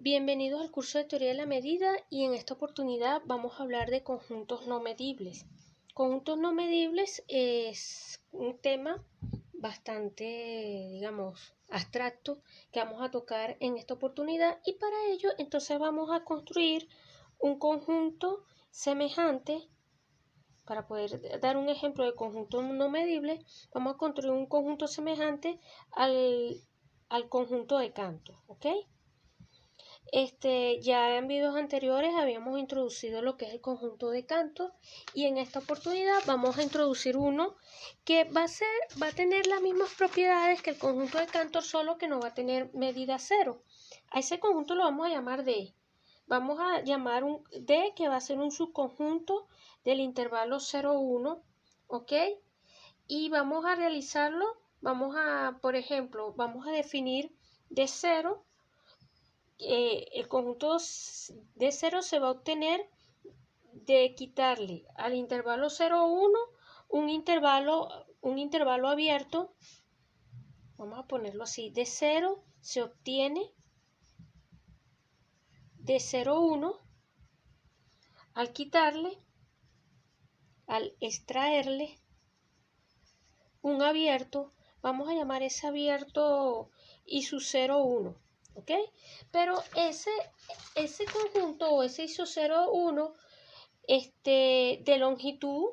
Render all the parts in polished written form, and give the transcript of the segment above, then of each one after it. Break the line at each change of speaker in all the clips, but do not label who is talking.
Bienvenidos al curso de Teoría de la Medida y en esta oportunidad vamos a hablar de conjuntos no medibles. Conjuntos no medibles es un tema bastante, abstracto que vamos a tocar en esta oportunidad y para ello entonces vamos a construir un conjunto semejante. Para poder dar un ejemplo de conjunto no medible, vamos a construir un conjunto semejante al conjunto de Cantor, ¿ok? Ya en videos anteriores habíamos introducido lo que es el conjunto de Cantor y en esta oportunidad vamos a introducir uno que va a tener las mismas propiedades que el conjunto de Cantor, solo que no va a tener medida cero. A ese conjunto lo vamos a llamar D. Vamos a llamar un D que va a ser un subconjunto del intervalo 0, 1, ¿ok? Y vamos a realizarlo, por ejemplo, vamos a definir de 0. El conjunto de 0 se va a obtener de quitarle al intervalo 0, 1 un intervalo abierto. Vamos a ponerlo así: de 0 se obtiene de 0, 1 al quitarle, al extraerle un abierto. Vamos a llamar ese abierto y su 0, 1. ¿Ok? Pero ese conjunto o ese ISO 0, 1 de longitud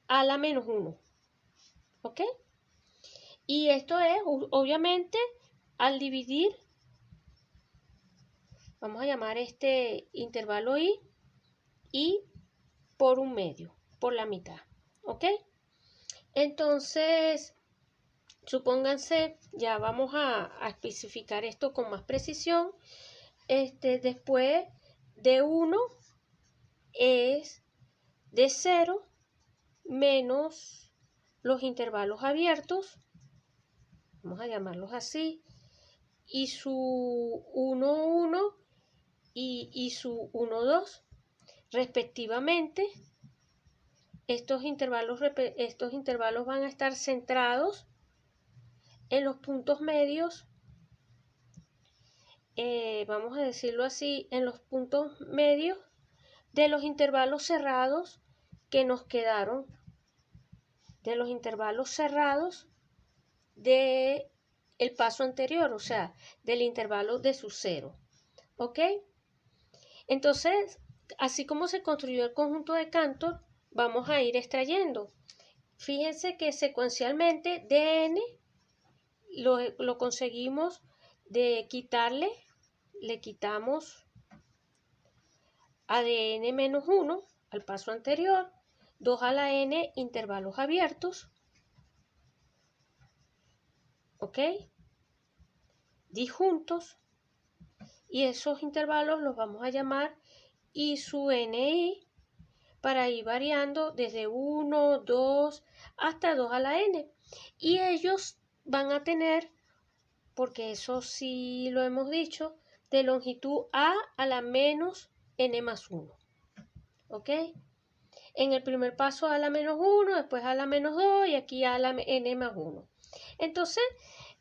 a la menos 1. ¿Ok? Y esto es, obviamente, al dividir, vamos a llamar este intervalo I por un medio, por la mitad. ¿Ok? Entonces, supónganse, ya vamos a especificar esto con más precisión. Después de 1 es de 0 menos los intervalos abiertos, vamos a llamarlos así, y su 1, 1 y su 1, 2, respectivamente. Estos intervalos van a estar centrados en los puntos medios, vamos a decirlo así, en los puntos medios de los intervalos cerrados que nos quedaron, de los intervalos cerrados de el paso anterior, o sea, del intervalo de su 0. ¿Ok? Entonces, así como se construyó el conjunto de Cantor, vamos a ir extrayendo. Fíjense que secuencialmente dn lo conseguimos de quitarle, le quitamos a dn menos 1 al paso anterior, 2 a la n intervalos abiertos, ¿ok? Disjuntos, y esos intervalos los vamos a llamar I sub ni para ir variando desde 1, 2 hasta 2 a la n. Y ellos van a tener, porque eso sí lo hemos dicho, de longitud a la menos n más 1. ¿Ok? En el primer paso a la menos 1, después a la menos 2 y aquí a la n más 1. Entonces,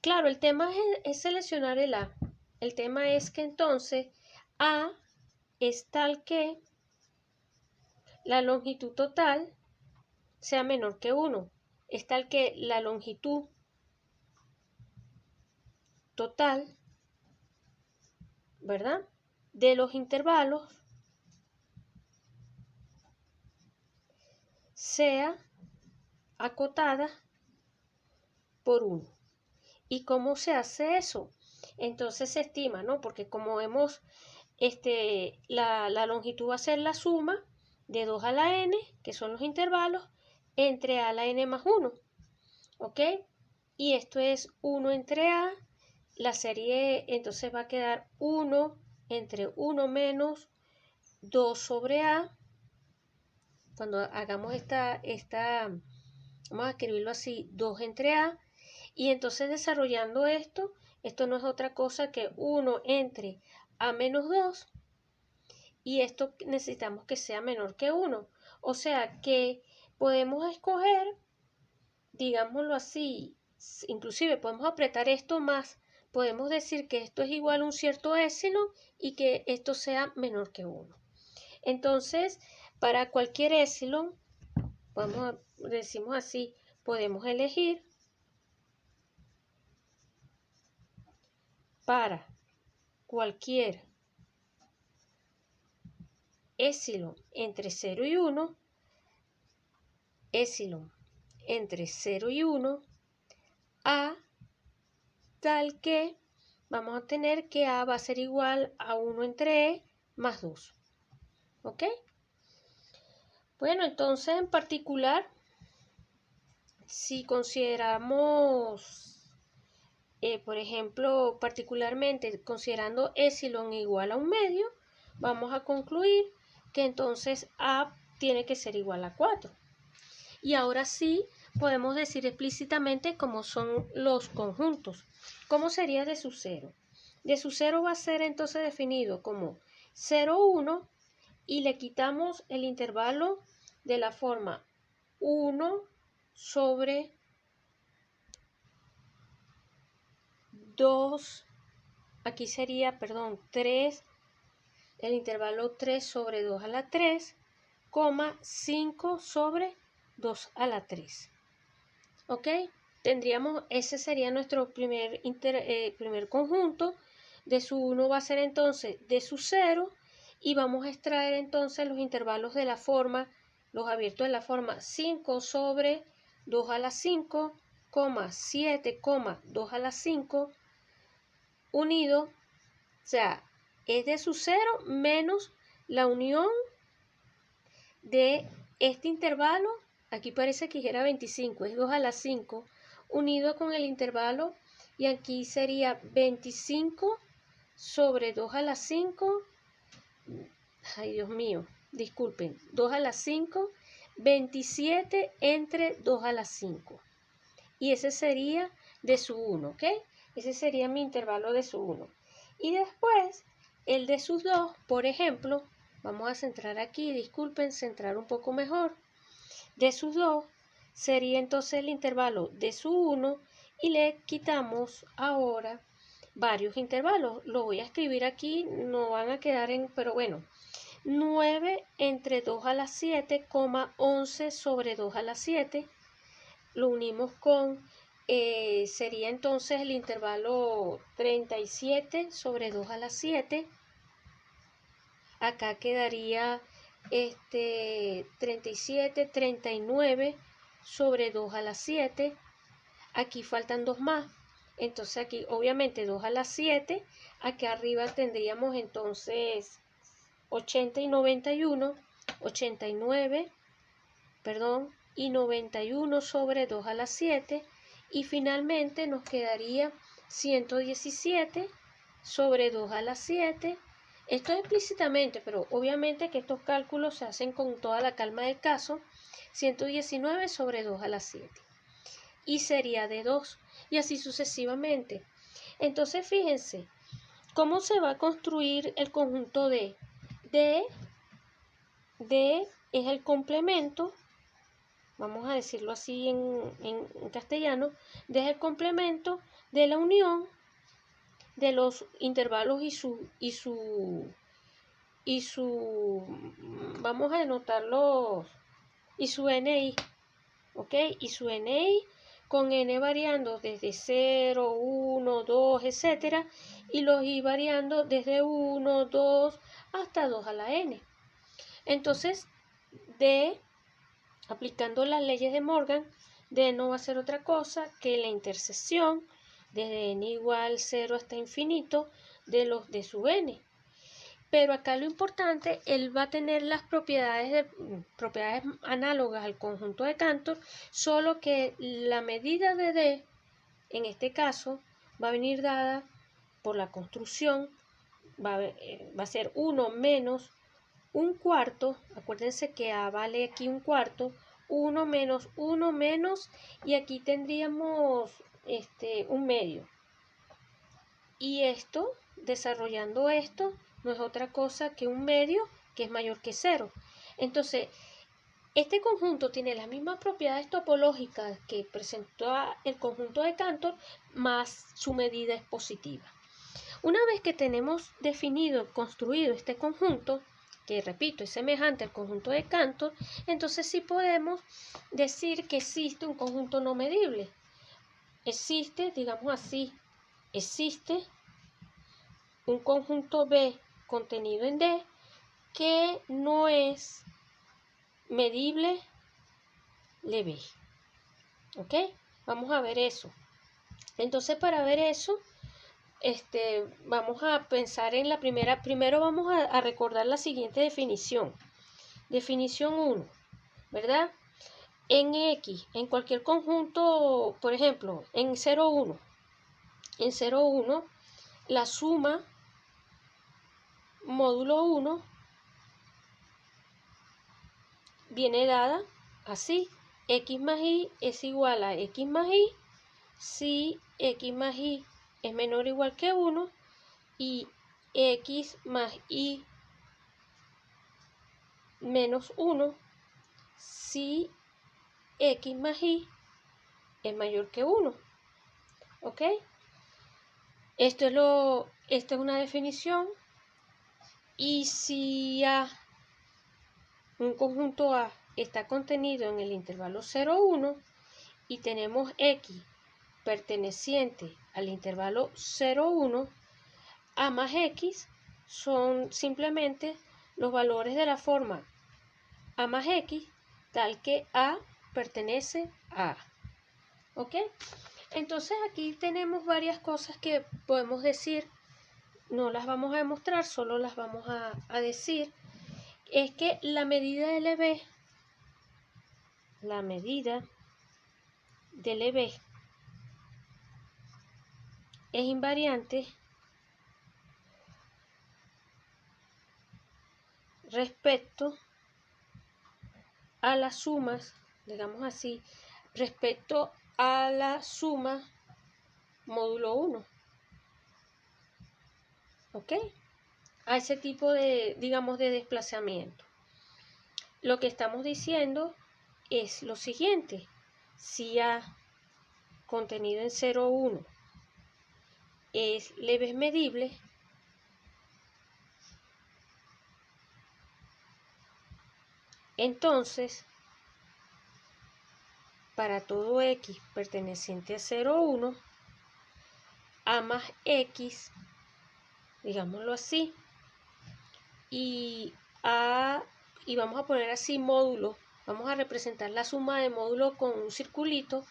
claro, el tema es seleccionar el a. El tema es que entonces a es tal que la longitud total sea menor que 1. Es tal que la longitud total, ¿verdad?, de los intervalos sea acotada por 1. ¿Y cómo se hace eso? Entonces se estima, ¿no? Porque como vemos, la longitud va a ser la suma de 2 a la n, que son los intervalos, entre a la n más 1. ¿Ok? Y esto es 1 entre a. La serie entonces va a quedar 1 entre 1 menos 2 sobre a. Cuando hagamos vamos a escribirlo así, 2 entre a. Y entonces desarrollando esto no es otra cosa que 1 entre a menos 2. Y esto necesitamos que sea menor que 1. O sea que podemos escoger, digámoslo así, inclusive podemos apretar esto más podemos decir que esto es igual a un cierto épsilon y que esto sea menor que 1. Entonces, para cualquier épsilon, decimos así, podemos elegir para cualquier épsilon entre 0 y 1, épsilon entre 0 y 1, a tal que vamos a tener que a va a ser igual a 1 entre e más 2. ¿Ok? Bueno, entonces en particular, si consideramos, por ejemplo, particularmente considerando epsilon igual a un medio, vamos a concluir que entonces a tiene que ser igual a 4. Y ahora sí podemos decir explícitamente cómo son los conjuntos. ¿Cómo sería de su 0? De su 0 va a ser entonces definido como 0, 1 y le quitamos el intervalo de la forma 1 sobre 2, aquí sería, 3, el intervalo 3 sobre 2 a la 3, 5 sobre 2 a la 3. ¿Ok? Tendríamos, ese sería nuestro primer conjunto. De su 1 va a ser entonces de su 0 y vamos a extraer entonces los intervalos de la forma, los abiertos de la forma 5 sobre 2 a la 5, 7, 2 a la 5, unido, o sea, es de su 0 menos la unión de este intervalo, aquí parece que era 25, es 2 a la 5, unido con el intervalo, y aquí sería 25 sobre 2 a la 5, ay Dios mío, disculpen, 2 a la 5, 27 entre 2 a la 5. Y ese sería de su 1, ¿ok? Ese sería mi intervalo de su 1. Y después, el de sus 2, por ejemplo, vamos a centrar aquí, disculpen, centrar un poco mejor. De sus 2 sería entonces el intervalo de su 1 y le quitamos ahora varios intervalos. Lo voy a escribir aquí, no van a quedar en, pero bueno, 9 entre 2 a la 7, 11 sobre 2 a la 7. Lo unimos con, sería entonces el intervalo 37 sobre 2 a la 7. Acá quedaría 37, 39 sobre 2 a la 7. Aquí faltan dos más. Entonces aquí obviamente 2 a la 7. Aquí arriba tendríamos entonces 80 y 91. 89, perdón, y 91 sobre 2 a la 7. Y finalmente nos quedaría 117 sobre 2 a la 7. Esto es explícitamente, pero obviamente que estos cálculos se hacen con toda la calma del caso. 119 sobre 2 a la 7. Y sería de 2. Y así sucesivamente. Entonces fíjense, ¿cómo se va a construir el conjunto D? D es el complemento, vamos a decirlo así en castellano, D es el complemento de la unión de los intervalos y su vamos a denotarlos, y su NI, ¿ok? Y su NI con N variando desde 0, 1, 2, etc. Y los I variando desde 1, 2 hasta 2 a la N. Entonces, D, aplicando las leyes de Morgan, D no va a ser otra cosa que la intersección desde n igual 0 hasta infinito de los de sub n. Pero acá lo importante, él va a tener las propiedades análogas al conjunto de Cantor, solo que la medida de D, en este caso, va a venir dada por la construcción, va a ser 1 menos un cuarto, acuérdense que A vale aquí un cuarto, 1 menos, y aquí tendríamos un medio. Y esto, desarrollando esto, no es otra cosa que un medio que es mayor que 0. Entonces, Este conjunto tiene las mismas propiedades topológicas que presenta el conjunto de Cantor, más su medida es positiva. Una vez que tenemos definido, construido este conjunto, que repito, es semejante al conjunto de Cantor, entonces sí podemos decir que existe un conjunto no medible. Existe, digamos así, existe un conjunto B contenido en D que no es medible Lebesgue. ¿Ok? Vamos a ver eso. Entonces, para ver eso, vamos a pensar en la primera. Primero vamos a recordar la siguiente definición. Definición 1, ¿verdad? En X, en cualquier conjunto, por ejemplo, en 0, 1. En 0, 1, la suma módulo 1 viene dada así. X más Y es igual a X más Y si X más Y es menor o igual que 1 y X más Y menos 1 si X más Y es mayor que 1. ¿Ok? Esta es una definición. Y si un conjunto A está contenido en el intervalo 0, 1 y tenemos X perteneciente al intervalo 0, 1, A más X son simplemente los valores de la forma A más X, tal que A pertenece a A. ¿Ok? Entonces aquí tenemos varias cosas que podemos decir, no las vamos a demostrar, solo las vamos a decir. Es que la medida de Lebesgue, es invariante respecto a las sumas, digamos así, respecto a la suma módulo 1. ¿Ok? A ese tipo de, digamos, de desplazamiento. Lo que estamos diciendo es lo siguiente. Si A contenido en 0, 1 es Lebesgue medible, entonces para todo X perteneciente a 0, 1, A más X, digámoslo así, y vamos a poner así módulo, vamos a representar la suma de módulo con un circulito,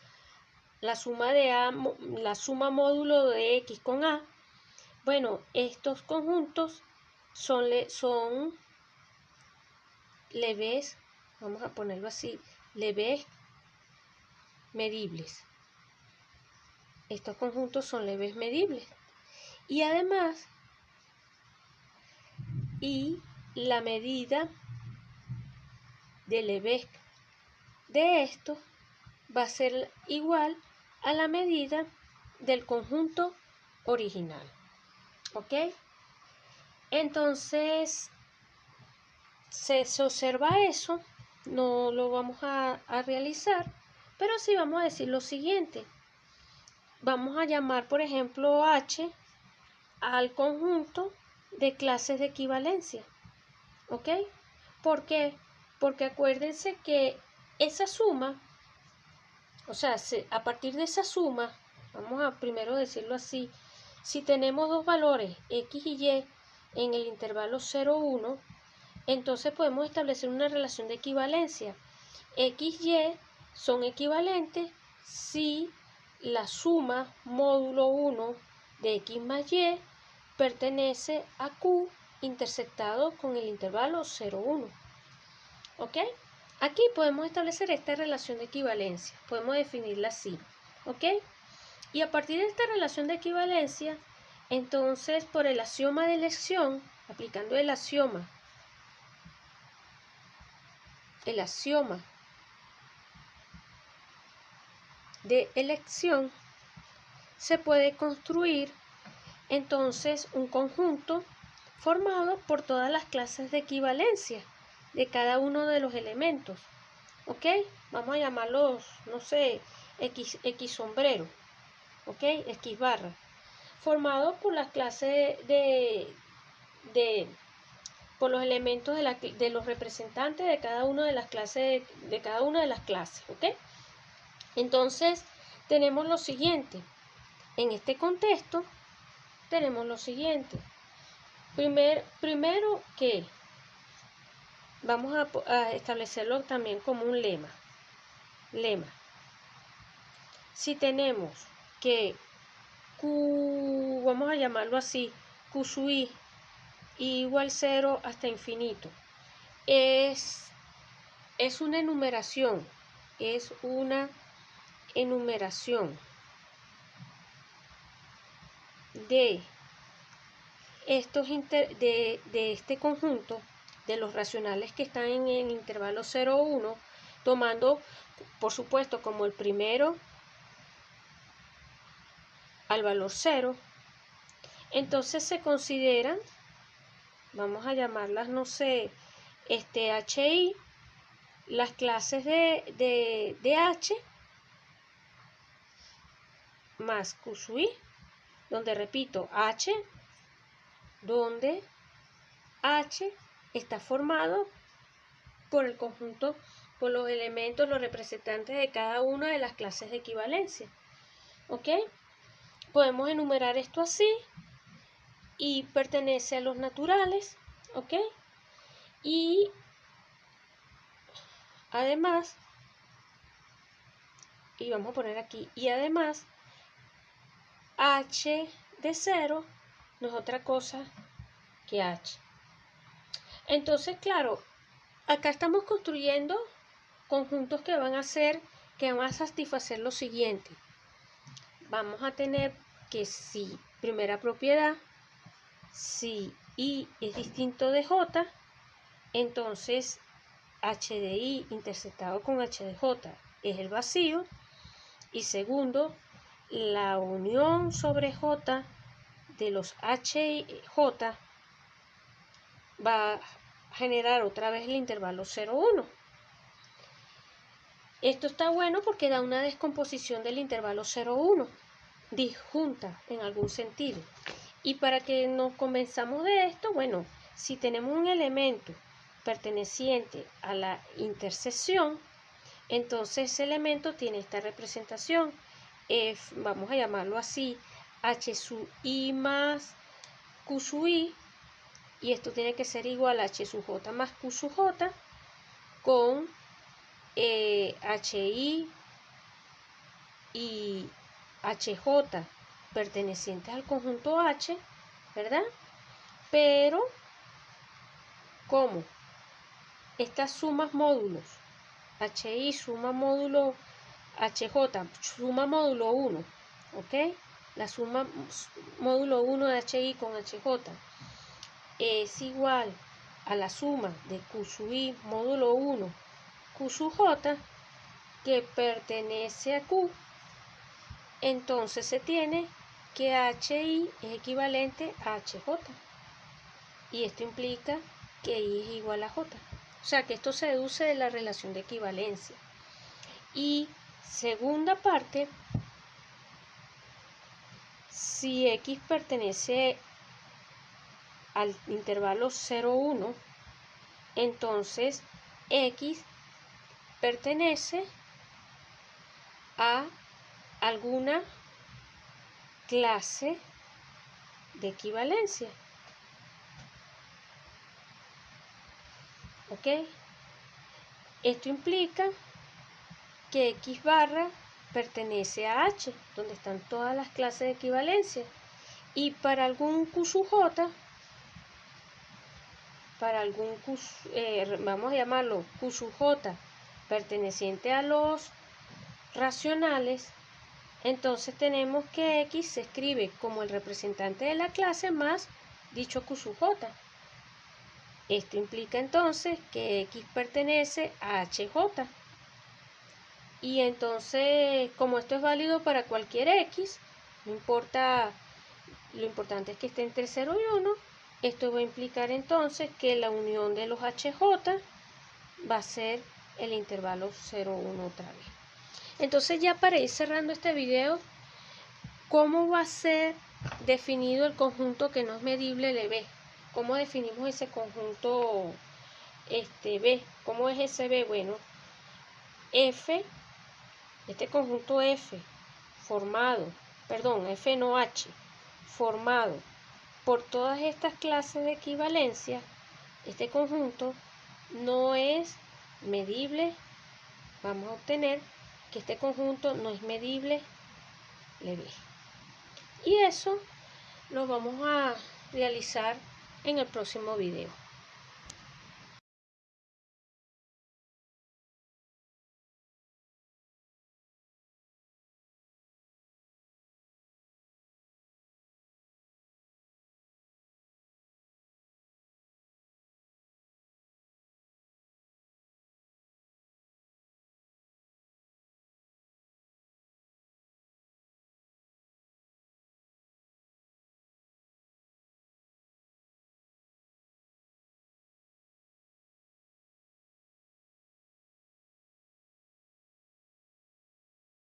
la suma de A, la suma módulo de X con A. Bueno, estos conjuntos son Lebesgue, vamos a ponerlo así, Lebesgue medibles. Estos conjuntos son Lebesgue medibles. Y además, la medida de Lebesgue de esto va a ser igual a la medida del conjunto original. ¿Ok? Entonces, se observa eso, no lo vamos a realizar, pero sí vamos a decir lo siguiente. Vamos a llamar, por ejemplo, H al conjunto de clases de equivalencia. ¿Ok? ¿Por qué? Porque acuérdense que esa suma, o sea, a partir de esa suma, vamos a primero decirlo así, si tenemos dos valores X y Y en el intervalo 0, 1, entonces podemos establecer una relación de equivalencia. X y Y son equivalentes si la suma módulo 1 de X más Y pertenece a Q intersectado con el intervalo 0, 1. ¿Ok? Aquí podemos establecer esta relación de equivalencia. Podemos definirla así. ¿Ok? Y a partir de esta relación de equivalencia, entonces por el axioma de elección, aplicando el axioma de elección, se puede construir entonces un conjunto formado por todas las clases de equivalencia de cada uno de los elementos. ¿ok? Vamos a llamarlos, no sé, X sombrero, ¿ok? X barra, formado por las clases por los elementos de los representantes de cada una de las clases, ¿ok? Entonces, tenemos lo siguiente. En este contexto, tenemos lo siguiente. Primero que vamos a establecerlo también como un lema. Si tenemos que Q, vamos a llamarlo así, Q sub I igual 0 hasta infinito, es una enumeración, de este conjunto de los racionales que están en el intervalo 0, 1, tomando, por supuesto, como el primero al valor 0, entonces se consideran, vamos a llamarlas, no sé, HI, las clases de H más Q sub I, donde repito, donde H está formado por el conjunto, por los elementos, los representantes de cada una de las clases de equivalencia. ¿Ok? Podemos enumerar esto así y pertenece a los naturales. ¿Ok? Y además, y vamos a poner aquí, y además, H de 0 no es otra cosa que H. Entonces, claro, acá estamos construyendo conjuntos que van a satisfacer lo siguiente. Vamos a tener que si primera propiedad, si I es distinto de J, entonces H de I interceptado con H de J es el vacío. Y segundo, la unión sobre J de los H y J va a generar otra vez el intervalo 0, 1. Esto está bueno porque da una descomposición del intervalo 0, 1, disjunta en algún sentido. Y para que nos convenzamos de esto, bueno, si tenemos un elemento perteneciente a la intersección, entonces ese elemento tiene esta representación. Vamos a llamarlo así, H sub I más Q sub I, y esto tiene que ser igual a H sub J más Q sub J con HI y HJ pertenecientes al conjunto H, ¿verdad? Pero, ¿cómo? Estas sumas módulos, HI suma módulo HJ, suma módulo 1, ¿ok? La suma módulo 1 de HI con HJ es igual a la suma de Q sub I módulo 1 Q sub J, que pertenece a Q. Entonces se tiene que HI es equivalente a HJ. Y esto implica que I es igual a J. O sea que esto se deduce de la relación de equivalencia. Y segunda parte, si X pertenece al intervalo 0, 1, entonces X pertenece a alguna clase de equivalencia. ¿Ok? Esto implica que X barra pertenece a H, donde están todas las clases de equivalencia. Y para algún Q sub J, vamos a llamarlo Q sub J, perteneciente a los racionales, entonces tenemos que X se escribe como el representante de la clase más dicho Q sub J. Esto implica entonces que X pertenece a HJ. Y entonces, como esto es válido para cualquier X, no importa, lo importante es que esté entre 0 y 1, esto va a implicar entonces que la unión de los HJ va a ser el intervalo 0, 1 otra vez. Entonces ya para ir cerrando este video, ¿cómo va a ser definido el conjunto que no es medible LB? ¿Cómo definimos ese conjunto B? ¿Cómo es ese B? Bueno, F, este conjunto F formado, perdón, F no H, formado por todas estas clases de equivalencia, este conjunto no es medible. Vamos a obtener que este conjunto no es medible LB. Y eso lo vamos a realizar en el próximo video.